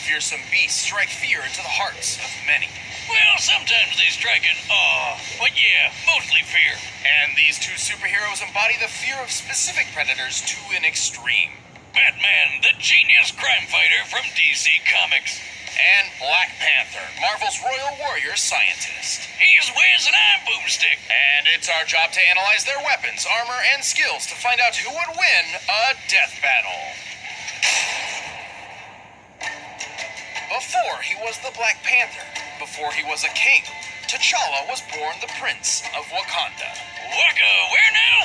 fearsome beasts strike fear into the hearts of many. Well, sometimes they strike in awe, but yeah, mostly fear. And these two superheroes embody the fear of specific predators to an extreme. Batman, the genius crime fighter from DC Comics. And Black Panther, Marvel's royal warrior scientist. He's Wiz and I'm Boomstick. And it's our job to analyze their weapons, armor, and skills to find out who would win a death battle. Before he was the Black Panther, before he was a king, T'Challa was born the Prince of Wakanda. Waka, where now?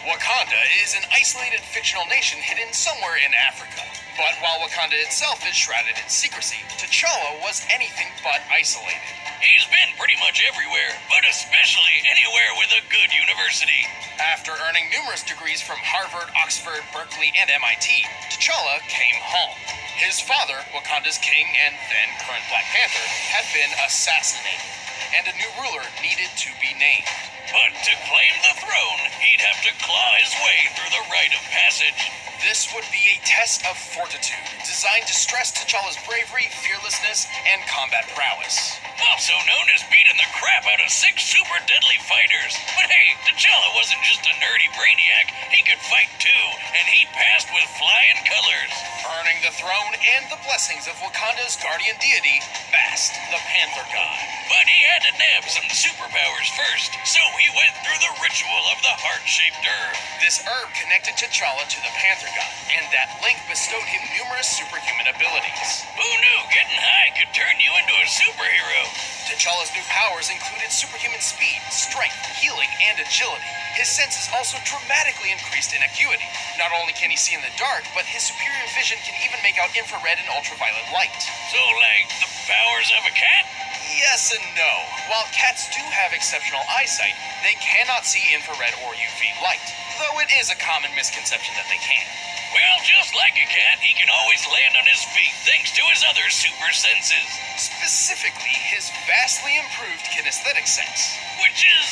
Wakanda is an isolated fictional nation hidden somewhere in Africa. But while Wakanda itself is shrouded in secrecy, T'Challa was anything but isolated. He's been pretty much everywhere, but especially anywhere with a good university. After earning numerous degrees from Harvard, Oxford, Berkeley, and MIT, T'Challa came home. His father, Wakanda's king and then current Black Panther, had been assassinated, and a new ruler needed to be named. But to claim the throne, he'd have to claw his way through the rite of passage. This would be a test of fortitude, designed to stress T'Challa's bravery, fearlessness, and combat prowess. Also known as beating the crap out of 6 super deadly fighters. But hey, T'Challa wasn't just a nerdy brainiac. He could fight too, and he passed with flying colors. Earning the throne and the blessings of Wakanda's guardian deity, Bast, the Panther God. But he had to nab some superpowers first, so he went through the ritual of the heart-shaped herb. This herb connected T'Challa to the Panther God, and that link bestowed him numerous superhuman abilities. Who knew getting high could turn you into a superhero? T'Challa's new powers included superhuman speed, strength, healing, and agility. His senses also dramatically increased in acuity. Not only can he see in the dark, but his superior vision can even make out infrared and ultraviolet light. So, like, the powers of a cat? Yes and no. While cats do have exceptional eyesight, they cannot see infrared or UV light, though it is a common misconception that they can. Well, just like a cat, he can always land on his feet thanks to his other super senses. Specifically, his vastly improved kinesthetic sense. Which is,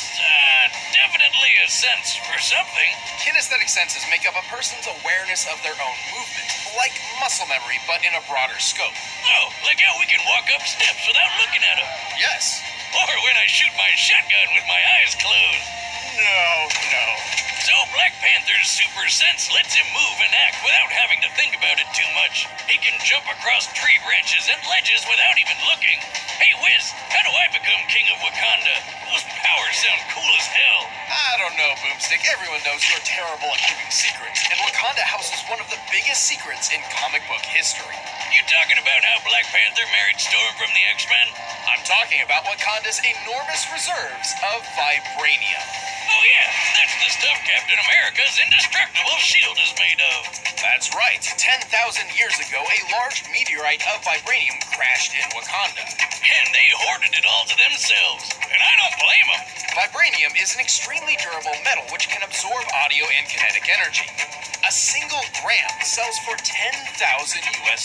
definitely a sense for something. Kinesthetic senses make up a person's awareness of their own movement, like muscle memory, but in a broader scope. Oh, like how we can walk up steps without looking at them. Yes. Or when I shoot my shotgun with my eyes closed. No. So Black Panther's super sense lets him move and act without having to think about it too much. He can jump across tree branches and ledges without even looking. Hey Wiz, how do I become king of Wakanda? Those powers sound cool as hell. I don't know, Boomstick. Everyone knows you're terrible at keeping secrets, and Wakanda houses one of the biggest secrets in comic book history. You talking about how Black Panther married Storm from the X-Men? I'm talking about Wakanda's enormous reserves of vibranium. Oh yeah, that's the stuff Captain America's indestructible shield is made of. That's right. 10,000 years ago, a large meteorite of vibranium crashed in Wakanda. And they hoarded it all to themselves. And I don't blame them. Vibranium is an extremely durable metal which can absorb audio and kinetic energy. A single gram sells for $10,000 US,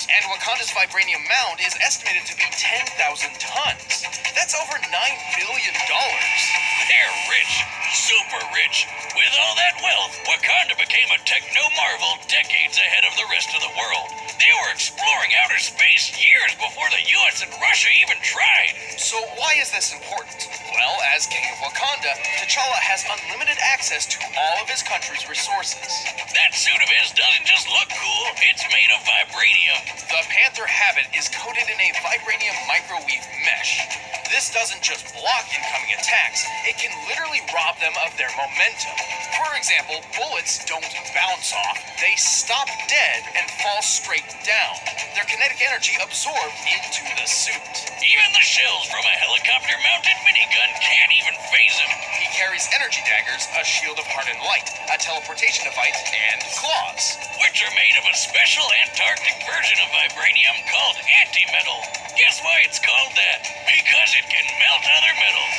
and Wakanda's vibranium mound is estimated to be 10,000 tons. That's over $9 billion. They're rich, super rich. With all that wealth, Wakanda became a techno-marvel decades ahead of the rest of the world. They were exploring outer space years before the US and Russia even tried. So why is this important? Well, as King of Wakanda, T'Challa has unlimited access to all of his country's resources. That suit of his doesn't just look cool, it's made of vibranium. The Panther habit is coated in a vibranium microwave mesh. This doesn't just block incoming attacks, it can literally rob them of their momentum. For example, bullets don't bounce off, they stop dead and fall straight down. Their kinetic energy absorbed into the suit. Even the shells from a helicopter-mounted minigun can't even phase him. He carries energy daggers, a shield of hardened light, a teleportation device, and claws. Which are made of a special Antarctic version of vibranium called anti-metal. Guess why it's called that? Because it can melt other metals.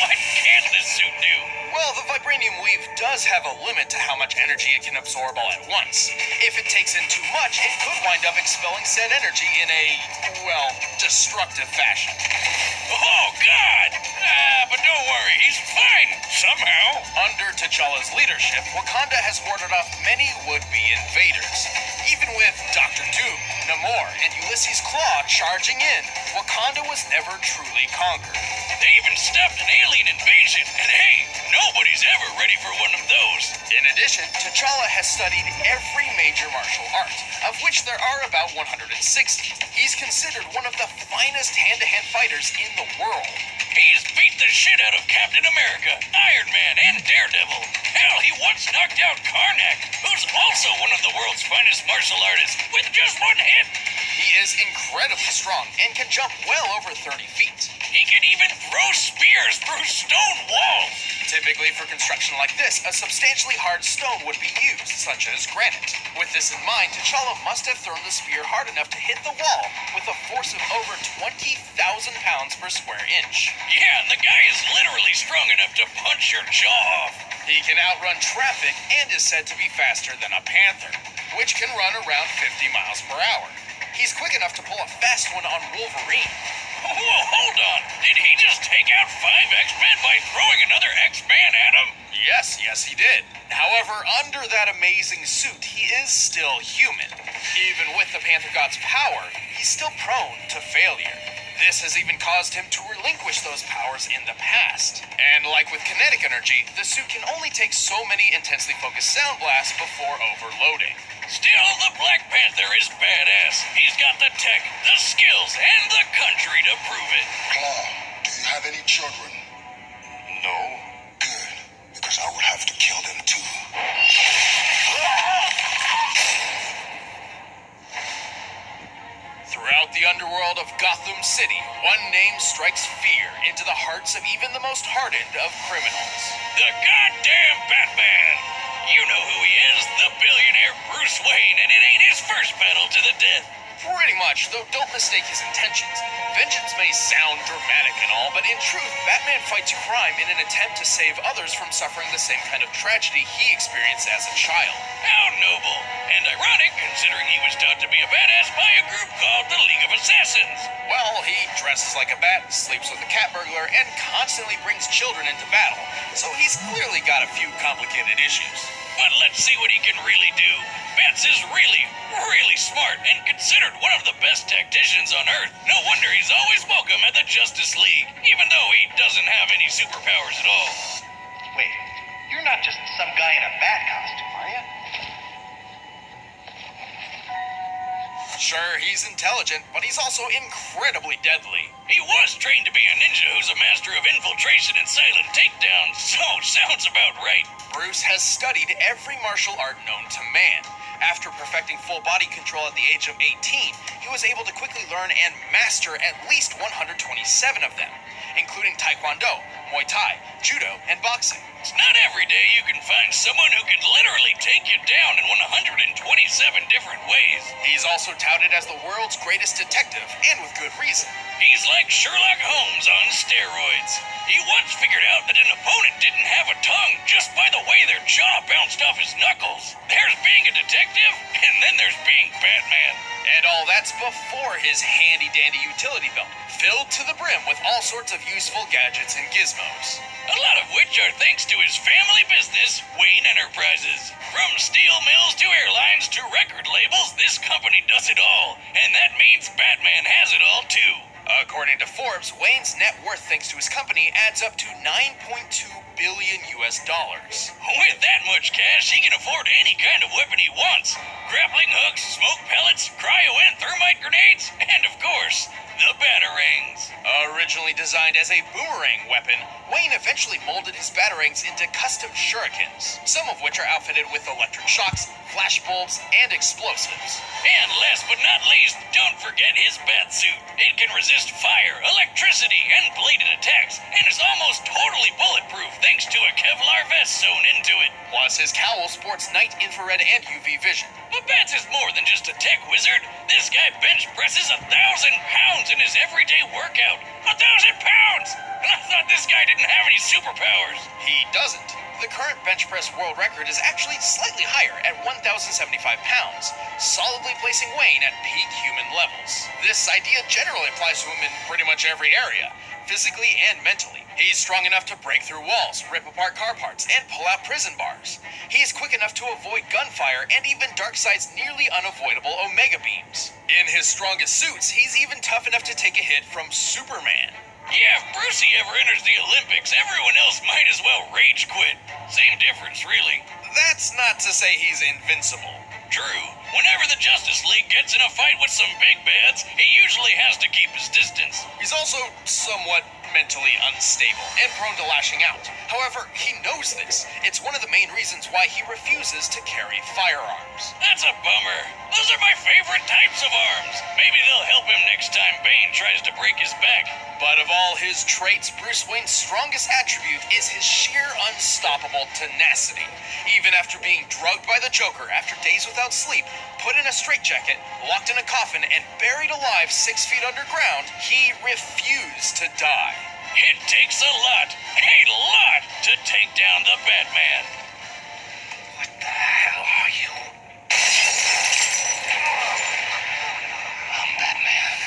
What can this suit do? Well, the vibranium weave does have a limit to how much energy it can absorb all at once. If it takes in too much, it could wind up expelling said energy in a, well, destructive fashion. Oh, God! But don't worry, he's fine, somehow. Under T'Challa's leadership, Wakanda has warded off many would-be invaders, even with Dr. Doom, Namor and Ulysses Claw charging in, Wakanda was never truly conquered. They even stopped an alien invasion, and hey, nobody's ever ready for one of those. In addition, T'Challa has studied every major martial art, of which there are about 160. He's considered one of the finest hand-to-hand fighters in the world. He's beat the shit out of Captain America, Iron Man, and Daredevil. Hell, he once knocked out Karnak, who's also one of the world's finest martial artists, with just one hit. He is incredibly strong and can jump well over 30 feet. He can even throw spears through stone walls. Typically for construction like this, a substantially hard stone would be used, such as granite. With this in mind, T'Challa must have thrown the spear hard enough to hit the wall with a force of over 20,000 pounds per square inch. Yeah, the guy is literally strong enough to punch your jaw off. He can outrun traffic and is said to be faster than a Panther, which can run around 50 miles per hour. He's quick enough to pull a fast one on Wolverine. Whoa, hold on. Did he just take out 5 X-Men by throwing another X-Man at him? Yes, he did. However, under that amazing suit, he is still human. Even with the Panther God's power, he's still prone to failure. This has even caused him to relinquish those powers in the past. And like with kinetic energy, the suit can only take so many intensely focused sound blasts before overloading. Still, the Black Panther is badass. He's got the tech, the skills, and the country to prove it. Claw, do you have any children? No. Good, because I would have to kill them too. Throughout the underworld of Gotham City, one name strikes fear into the hearts of even the most hardened of criminals. The goddamn Batman! You know who he is, the billionaire Bruce Wayne, and it ain't his first battle to the death. Pretty much, though don't mistake his intentions. Vengeance may sound dramatic and all, but in truth, Batman fights crime in an attempt to save others from suffering the same kind of tragedy he experienced as a child. How noble, and ironic considering he was taught to be a badass by a group called the League of Assassins. Well, he dresses like a bat, sleeps with a cat burglar, and constantly brings children into battle, so he's clearly got a few complicated issues. But let's see what he can really do. Bats is really, really smart and considered one of the best tacticians on Earth. No wonder he's always welcome at the Justice League, even though he doesn't have any superpowers at all. Wait, you're not just some guy in a bat costume, are you? Sure, he's intelligent, but he's also incredibly deadly. He was trained to be a ninja who's a master of infiltration and silent takedown, so sounds about right. Bruce has studied every martial art known to man. After perfecting full body control at the age of 18, he was able to quickly learn and master at least 127 of them, including Taekwondo, Muay Thai, Judo, and boxing. It's not every day you can find someone who can literally take you down in 127 different ways. He's also touted as the world's greatest detective, and with good reason. He's like Sherlock Holmes on steroids. He once figured out that an opponent didn't have a tongue just by the way their jaw bounced off his knuckles. There's being a detective, and then there's being Batman. And all that's before his handy-dandy utility belt, filled to the brim with all sorts of useful gadgets and gizmos. A lot of which are thanks to his family business, Wayne Enterprises. From steel mills to airlines to record labels, this company does it all. And that means Batman has it all too. According to Forbes, Wayne's net worth thanks to his company adds up to $9.2 billion US. With that much cash, he can afford any kind of weapon he wants. Grappling hooks, smoke pellets, cryo and thermite grenades, and of course, the batarangs. Originally designed as a boomerang weapon, Wayne eventually molded his batarangs into custom shurikens, some of which are outfitted with electric shocks, flash bulbs, and explosives. And last but not least, don't forget his bat suit. It can resist fire, electricity, and bladed attacks, and is almost totally bulletproof thanks to a Kevlar vest sewn into it. Plus, his cowl sports night infrared and UV vision. But Bats is more than just a tech wizard. This guy bench presses 1,000 pounds in his everyday workout. 1,000 pounds! And I thought this guy didn't have any superpowers. He doesn't. The current bench press world record is actually slightly higher at 1,075 pounds, solidly placing Wayne at peak human levels. This idea generally applies to him in pretty much every area, physically and mentally. He's strong enough to break through walls, rip apart car parts, and pull out prison bars. He is quick enough to avoid gunfire and even Darkseid's nearly unavoidable Omega beams. In his strongest suits, he's even tough enough to take a hit from Superman. Yeah, if Brucey ever enters the Olympics, everyone else might as well rage quit. Same difference, really. That's not to say he's invincible. True. Whenever the Justice League gets in a fight with some big bads, he usually has to keep his distance. He's also somewhat mentally unstable and prone to lashing out. However, he knows this. It's one of the main reasons why he refuses to carry firearms. That's a bummer. Those are my favorite types of arms. Maybe they'll help him next time Bane tries to break his back. But of all his traits, Bruce Wayne's strongest attribute is his sheer unstoppable tenacity. Even after being drugged by the Joker after days without sleep, put in a straitjacket, locked in a coffin, and buried alive 6 feet underground, he refused to die. It takes a lot to take down the Batman. What the hell are you? I'm Batman.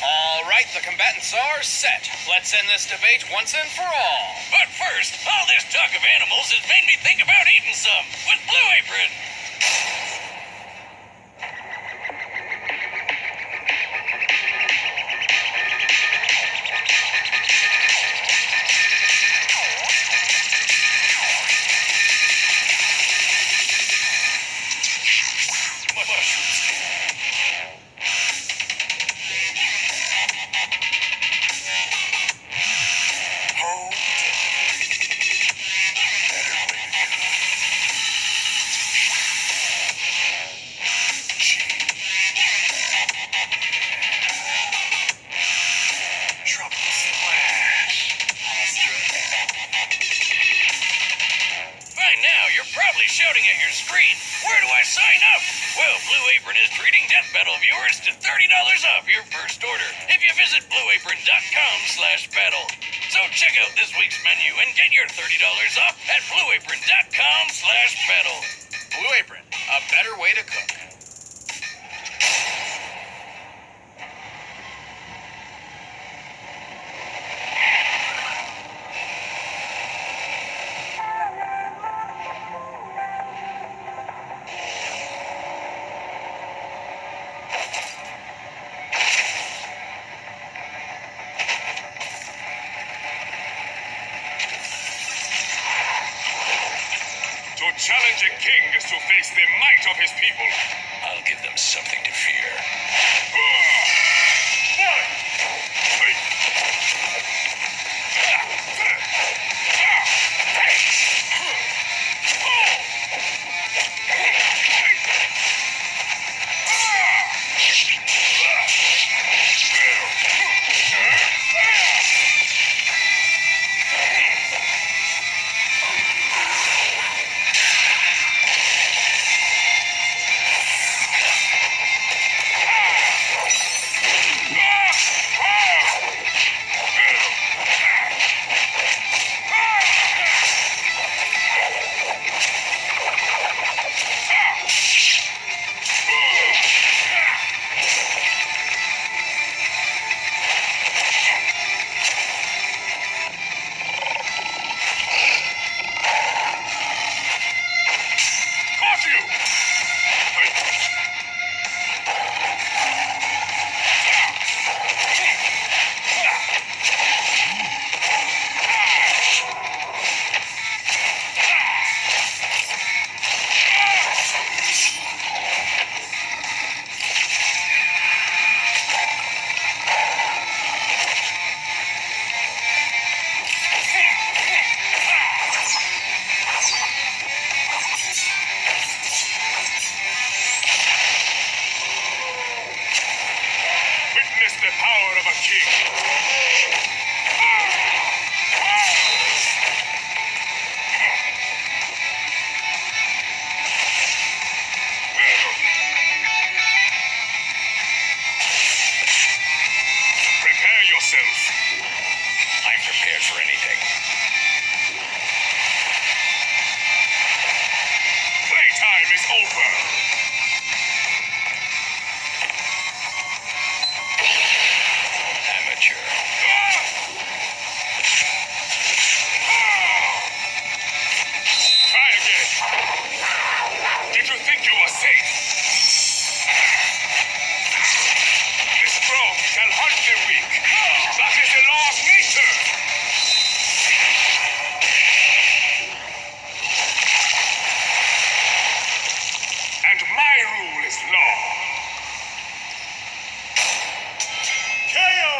All right, the combatants are set. Let's end this debate once and for all. But first, all this talk of animals has made me think about eating some with Blue Apron. Shouting at your screen, where do I sign up? Well, Blue Apron is treating Death Battle viewers to $30 off your first order if you visit blueapron.com/battle. So check out this week's menu and get your $30 off at blueapron.com/battle. Blue Apron, a better way to cook. To challenge a king is to face the might of his people. I'll give them something to fear. Witness the power of a king. Prepare yourself. I'm prepared for anything. Playtime is over. Amateur. Try again. Did you think you were safe? The strong shall hunt the weak. That is the law of nature. And my rule is law. KO!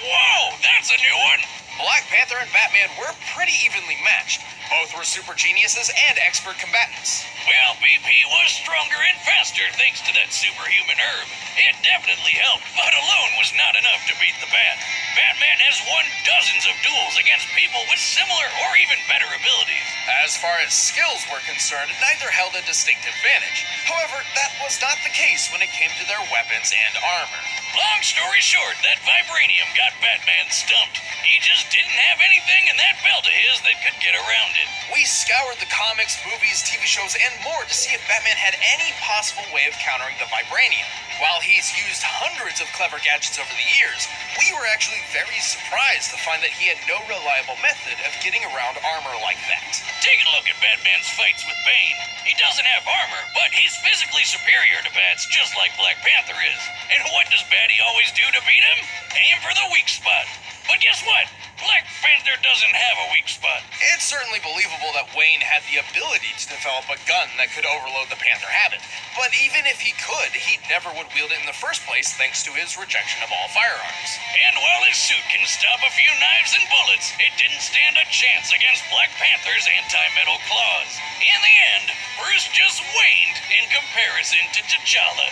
Whoa, that's a new one. Black Panther and Batman were pretty evenly matched. Both were super geniuses and expert combatants. Well, BP was stronger and faster thanks to that superhuman herb. It definitely helped, but alone was not enough to beat the Bat. Batman has won dozens of duels against people with similar or even better abilities. As far as skills were concerned, neither held a distinct advantage. However, that was not the case when it came to their weapons and armor. Long story short, that vibranium got Batman stumped. He just didn't have anything in that belt of his that could get around it. We scoured the comics, movies, TV shows, and more to see if Batman had any possible way of countering the vibranium. While he's used hundreds of clever gadgets over the years, we were actually very surprised to find that he had no reliable method of getting around armor like that. Take a look at Batman's fights with Bane. He doesn't have armor, but he's physically superior to Bats, just like Black Panther is. And what does Batty always do to beat him? Aim for the weak spot. But guess what? Black Panther doesn't have a weak spot. It's certainly believable that Wayne had the ability to develop a gun that could overload the Panther habit. But even if he could, he never would wield it in the first place thanks to his rejection of all firearms. And while his suit can stop a few knives and bullets, it didn't stand a chance against Black Panther's anti-metal claws. In the end, Bruce just waned in comparison to T'Challa.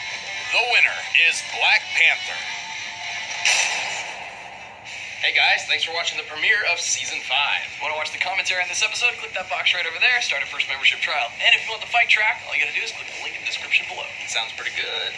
The winner is Black Panther. Hey guys, thanks for watching the premiere of Season 5. Want to watch the commentary on this episode? Click that box right over there. Start a first membership trial. And if you want the fight track, all you gotta do is click the link in the description below. Sounds pretty good.